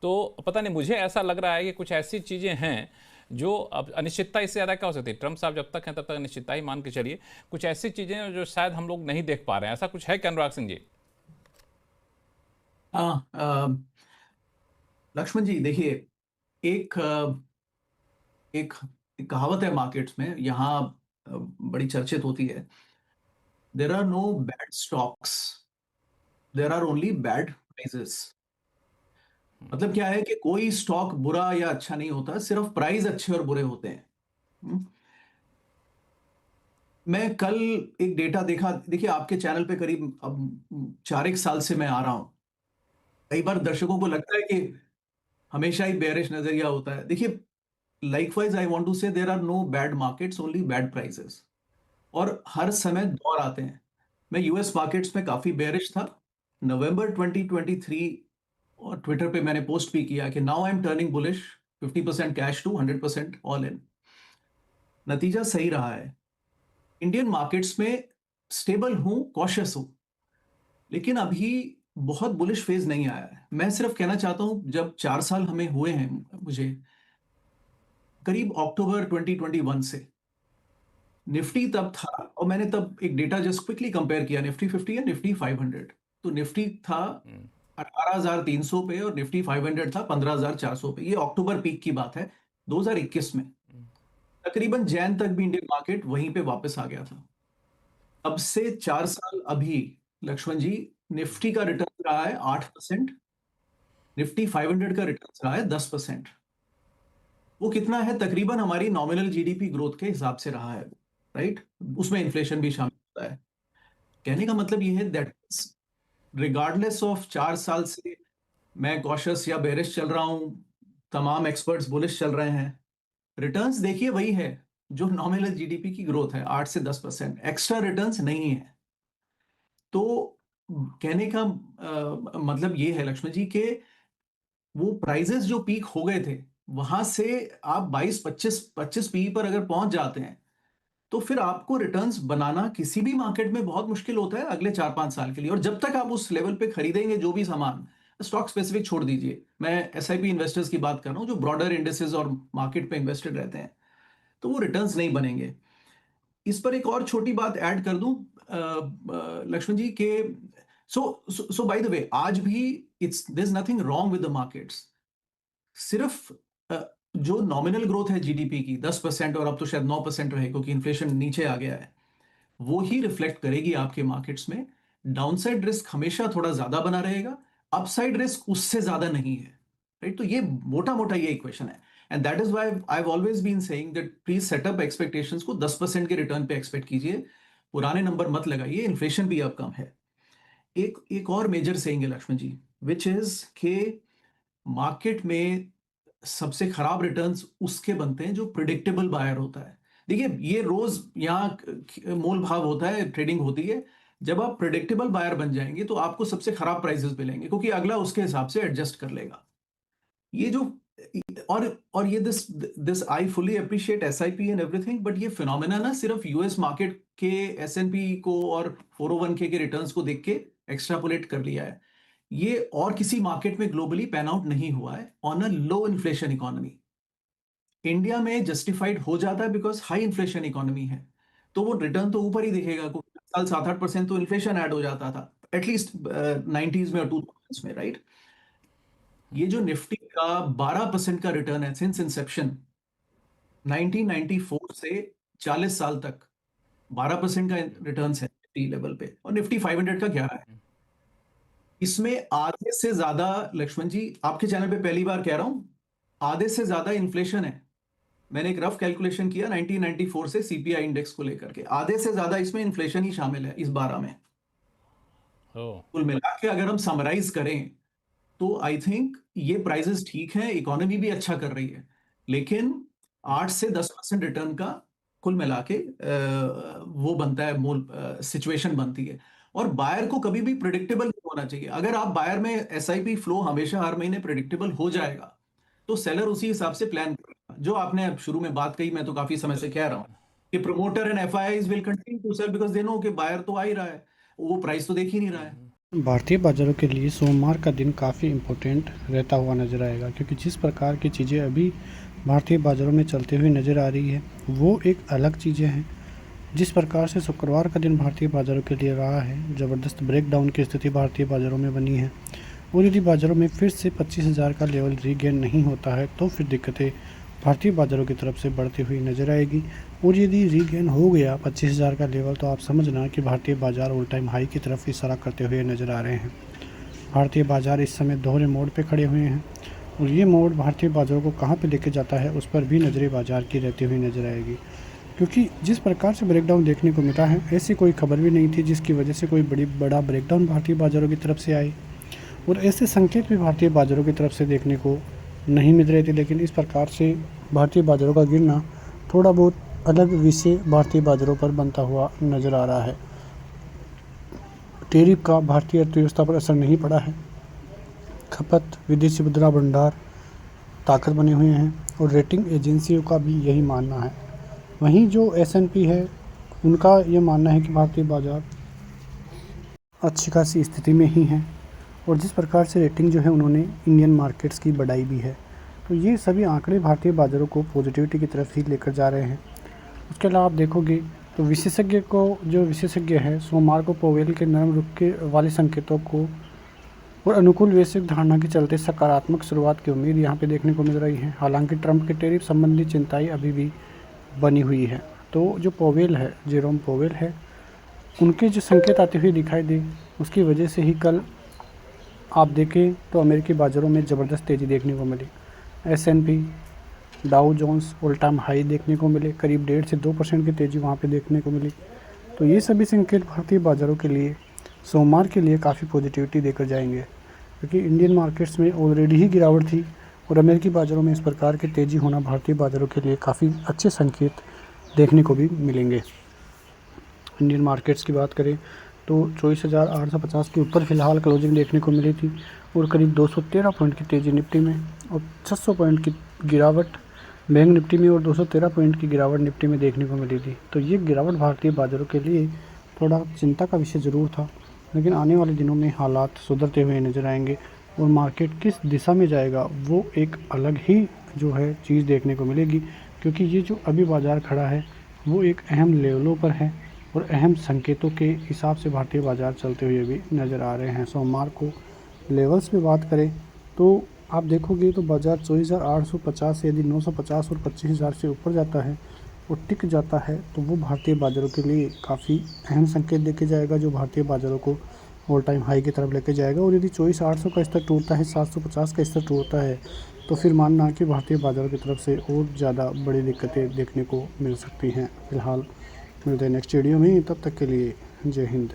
तो पता नहीं, मुझे ऐसा लग रहा है कि कुछ ऐसी चीज़ें हैं जो अब अनिश्चितता इससे ज़्यादा क्या हो सकती है। ट्रंप साहब जब तक हैं तब तक अनिश्चितता ही मान के चलिए। कुछ ऐसी चीज़ें हैं जो शायद हम लोग नहीं देख पा रहे हैं। ऐसा कुछ है क्या अनुराग सिंह जी? हाँ, लक्ष्मण जी देखिए, एक एक एक कहावत है मार्केट्स में, यहाँ बड़ी चर्चित होती है। There are no bad stocks, there are only bad prices. मतलब क्या है कि कोई स्टॉक बुरा या अच्छा नहीं होता, सिर्फ प्राइस अच्छे और बुरे होते हैं। हम्म, मैं कल एक डेटा देखा। देखिए, आपके चैनल पे करीब अब 4 एक साल से मैं आ रहा हूं। कई बार दर्शकों को लगता है कि हमेशा ही बेयरिश नजरिया होता है। देखिए, likewise I want to say there are no bad markets, only bad prices. और हर समय दौर आते हैं। मैं यूएस मार्केट्स में काफी बेयरिश था नवंबर 2023, और ट्विटर पे मैंने पोस्ट भी किया कि now I am turning bullish, 50% cash to 100% all in. नतीजा सही रहा है। इंडियन मार्केट्स में स्टेबल हूं, कॉशियस हूं, लेकिन अभी बहुत बुलिश फेज नहीं आया है। मैं सिर्फ कहना चाहता हूं, जब 4 साल हमें हुए हैं, मुझे करीब अक्टूबर 2021 से निफ्टी तब था। और मैंने तब एक डेटा जस्ट क्विकली कंपेयर किया, निफ्टी 50 या निफ्टी 500। तो निफ्टी था 18,300 पे और निफ्टी 500 था 15,400 पे। ये अक्टूबर पीक की बात है 2021 में। तकरीबन जैन तक भी इंडियन मार्केट वहीं पे वापस आ गया था। अब से 4 साल अभी, लक्ष्मण जी, निफ्टी का रिटर्न रहा है 8%, निफ्टी 500 का रिटर्न रहा है 10%। वो कितना है? तकरीबन हमारी नॉमिनल जीडीपी ग्रोथ के हिसाब से रहा है, राइट? उसमें इन्फ्लेशन भी शामिल होता है। कहने का मतलब ये है दैट रिगार्डलेस ऑफ 4 साल से मैं कॉशियस या बेरिश चल रहा हूं, तमाम एक्सपर्ट्स बुलिश चल रहे हैं, रिटर्न्स देखिए वही है जो नॉमिनल जीडीपी की ग्रोथ है, 8 से 10%। एक्स्ट्रा रिटर्न्स नहीं है। तो कहने का मतलब ये है लक्ष्मण जी के वो प्राइजेस जो पीक हो गए थे, वहां से आप 22 25 पी पर अगर पहुंच जाते हैं, तो फिर आपको रिटर्न्स बनाना किसी भी मार्केट में बहुत मुश्किल होता है अगले 4 5 साल के लिए। और जब तक आप उस लेवल पे खरीदेंगे जो भी सामान, स्टॉक स्पेसिफिक छोड़ दीजिए, मैं एसआईपी इन्वेस्टर्स की बात कर रहा हूं जो ब्रॉडर इंडेसेस और मार्केट पे इन्वेस्टेड रहते हैं, तो वो रिटर्न्स नहीं बनेंगे। इस पर एक और छोटी बात ऐड कर दूं लक्ष्मण जी के, सो बाय द वे, आज भी it's there is nothing wrong with the markets. सिर्फ जो नॉमिनल ग्रोथ है जीडीपी की 10%, और अब तो शायद 9% रहे क्योंकि इन्फ्लेशन नीचे आ गया है, वो ही रिफ्लेक्ट करेगी आपके मार्केट्स में। डाउनसाइड रिस्क हमेशा थोड़ा ज्यादा बना रहेगा, अपसाइड रिस्क उससे ज्यादा नहीं है, राइट? तो ये मोटा मोटा ये इक्वेशन है। And that is why I have always been saying that please set up expectations को 10% के रिटर्न पे एक्सपेक्ट कीजिए, पुराने नंबर मत लगाइए। इन्फ्लेशन भी अब कम है। एक एक और मेजर सेइंग है लक्ष्मण जी, विच इज के मार्केट में सबसे खराब रिटर्न्स उसके बनते हैं जो प्रिडिक्टेबल बायर होता है। देखिए, ये रोज यहाँ मोल भाव होता है, ट्रेडिंग होती है। जब आप प्रिडिक्टेबल बायर बन जाएंगे तो आपको सबसे खराब प्राइसेस मिलेंगे, क्योंकि अगला उसके हिसाब से एडजस्ट कर लेगा। ये जो और ये this this I fully appreciate SIP and everything, but ये फिनोमेना ना सिर्फ यूएस मार्केट के एसएनपी को और 401k के रिटर्न्स को देख के एक्स्ट्रापोलेट कर लिया है। ये और किसी मार्केट में ग्लोबली पैन आउट नहीं हुआ है on a low inflation economy. India में जस्टिफाइड हो जाता है बिकॉज हाई इन्फ्लेशन इकोनॉमी है, तो वो रिटर्न तो ऊपर ही दिखेगा। क्योंकि साल 7 8% तो इन्फ्लेशन ऐड हो जाता था एटलीस्ट 90s में और 2000s में, राइट? ये जो निफ्टी का 12% का रिटर्न है सिंस इंसेप्शन 1994 से 40 साल तक, 12% का रिटर्न है निफ्टी लेवल पे, और निफ्टी 500 का 11 है। इसमें आधे से ज्यादा, लक्ष्मण जी आपके चैनल पे पहली बार कह रहा हूं, आधे से ज्यादा इन्फ्लेशन है। मैंने एक रफ कैलकुलेशन किया 1994 से सीपीआई इंडेक्स को लेकर के, आधे से ज्यादा इसमें इन्फ्लेशन ही शामिल है इस 12 में। ओ। कुल मिला के अगर हम समराइज करें, तो आई थिंक ये प्राइसेस ठीक हैं, इकोनॉमी भी अच्छा कर रही है, लेकिन 8 से 10% रिटर्न का कुल मिला के वो बनता है, मूल सिचुएशन बनती है। और बायर को कभी भी प्रिडिक्टेबल नहीं होना चाहिए। अगर आप बायर में एसआईपी फ्लो हमेशा हर महीने प्रिडिक्टेबल हो जाएगा, तो सेलर उसी हिसाब से प्लान करेगा। जो आपने अब शुरू में बात कही, मैं तो काफी समय से कह रहा हूं कि promoter and FIIs will continue to sell because they know कि बायर तो आ ही रहा है, वो प्राइस तो देख ही नहीं रहा है। भारतीय बाज़ारों के लिए सोमवार का दिन काफ़ी इम्पोर्टेंट रहता हुआ नज़र आएगा, क्योंकि जिस प्रकार की चीज़ें अभी भारतीय बाज़ारों में चलते हुए नज़र आ रही है वो एक अलग चीज़ें हैं। जिस प्रकार से शुक्रवार का दिन भारतीय बाज़ारों के लिए रहा है, ज़बरदस्त ब्रेकडाउन की स्थिति भारतीय बाज़ारों में बनी है, और यदि बाज़ारों में फिर से 25,000 का लेवल रीगेन नहीं होता है तो फिर दिक्कतें भारतीय बाज़ारों की तरफ से बढ़ती हुई नज़र आएगी। और यदि रीगेन हो गया 25,000 का लेवल तो आप समझना कि भारतीय बाज़ार ऑल टाइम हाई की तरफ इशारा करते हुए नज़र आ रहे हैं। भारतीय बाज़ार इस समय दोहरे मोड़ पे खड़े हुए हैं, और ये मोड़ भारतीय बाज़ारों को कहाँ पे लेके जाता है उस पर भी नज़रें बाज़ार की रहती हुई नज़र आएगी। क्योंकि जिस प्रकार से ब्रेकडाउन देखने को मिला है, ऐसी कोई खबर भी नहीं थी जिसकी वजह से कोई बड़ा ब्रेकडाउन भारतीय बाज़ारों की तरफ से आए, और ऐसे संकेत भी भारतीय बाज़ारों की तरफ से देखने को नहीं मिल रहे थे। लेकिन इस प्रकार से भारतीय बाज़ारों का गिरना थोड़ा बहुत अलग विषय भारतीय बाज़ारों पर बनता हुआ नज़र आ रहा है। टैरिफ का भारतीय अर्थव्यवस्था पर असर नहीं पड़ा है। खपत, विदेशी मुद्रा भंडार ताकत बने हुए हैं, और रेटिंग एजेंसियों का भी यही मानना है। वहीं जो S&P है उनका ये मानना है कि भारतीय बाज़ार अच्छी खासी स्थिति में ही है, और जिस प्रकार से रेटिंग जो है उन्होंने इंडियन मार्केट्स की बढ़ाई भी है। तो ये सभी आंकड़े भारतीय बाज़ारों को पॉजिटिविटी की तरफ ही लेकर जा रहे हैं। उसके अलावा आप देखोगे तो विशेषज्ञ है सोमवार को पोवेल के नरम रुख के वाले संकेतों को और अनुकूल वैश्विक धारणा के चलते सकारात्मक शुरुआत की उम्मीद यहाँ पे देखने को मिल रही है। हालांकि ट्रंप के टैरिफ संबंधी चिंताएं अभी भी बनी हुई है। तो जो पोवेल है, जेरोम पोवेल है, उनके जो संकेत आते हुए दिखाई दे, उसकी वजह से ही कल आप देखें तो अमेरिकी बाज़ारों में ज़बरदस्त तेज़ी देखने को मिली। S&P, Dow Jones all time high देखने को मिले, करीब 1.5 से 2% की तेज़ी वहाँ पे देखने को मिली। तो ये सभी संकेत भारतीय बाज़ारों के लिए सोमवार के लिए काफ़ी पॉजिटिविटी देकर जाएंगे, क्योंकि इंडियन मार्केट्स में ऑलरेडी ही गिरावट थी, और अमेरिकी बाज़ारों में इस प्रकार की तेज़ी होना भारतीय बाज़ारों के लिए काफ़ी अच्छे संकेत देखने को भी मिलेंगे। इंडियन मार्केट्स की बात करें तो 24,850 के ऊपर फ़िलहाल क्लोजिंग देखने को मिली थी, और करीब 213 पॉइंट की तेज़ी निफ्टी में, और 600 पॉइंट की गिरावट बैंक निफ्टी में, और 213 पॉइंट की गिरावट निफ्टी में देखने को मिली थी। तो ये गिरावट भारतीय बाज़ारों के लिए थोड़ा चिंता का विषय ज़रूर था, लेकिन आने वाले दिनों में हालात सुधरते हुए नज़र आएंगे, और मार्केट किस दिशा में जाएगा वो एक अलग ही जो है चीज़ देखने को मिलेगी। क्योंकि ये जो अभी बाज़ार खड़ा है वो एक अहम लेवलों पर है, और अहम संकेतों के हिसाब से भारतीय बाज़ार चलते हुए भी नज़र आ रहे हैं। सोमवार को लेवल्स पे बात करें तो आप देखोगे तो बाज़ार 24,850 से यदि 950 और 25,000 से ऊपर जाता है और टिक जाता है तो वो भारतीय बाज़ारों के लिए काफ़ी अहम संकेत देके जाएगा, जो भारतीय बाज़ारों को ऑल टाइम हाई की तरफ लेके जाएगा। और यदि 24,800 का स्तर टूटता है, 750 का स्तर टूटता है, तो फिर मानना कि भारतीय बाज़ारों की तरफ से और ज़्यादा बड़ी दिक्कतें देखने को मिल सकती हैं। फिलहाल मिलते हैं नेक्स्ट वीडियो में, तब तक के लिए जय हिंद।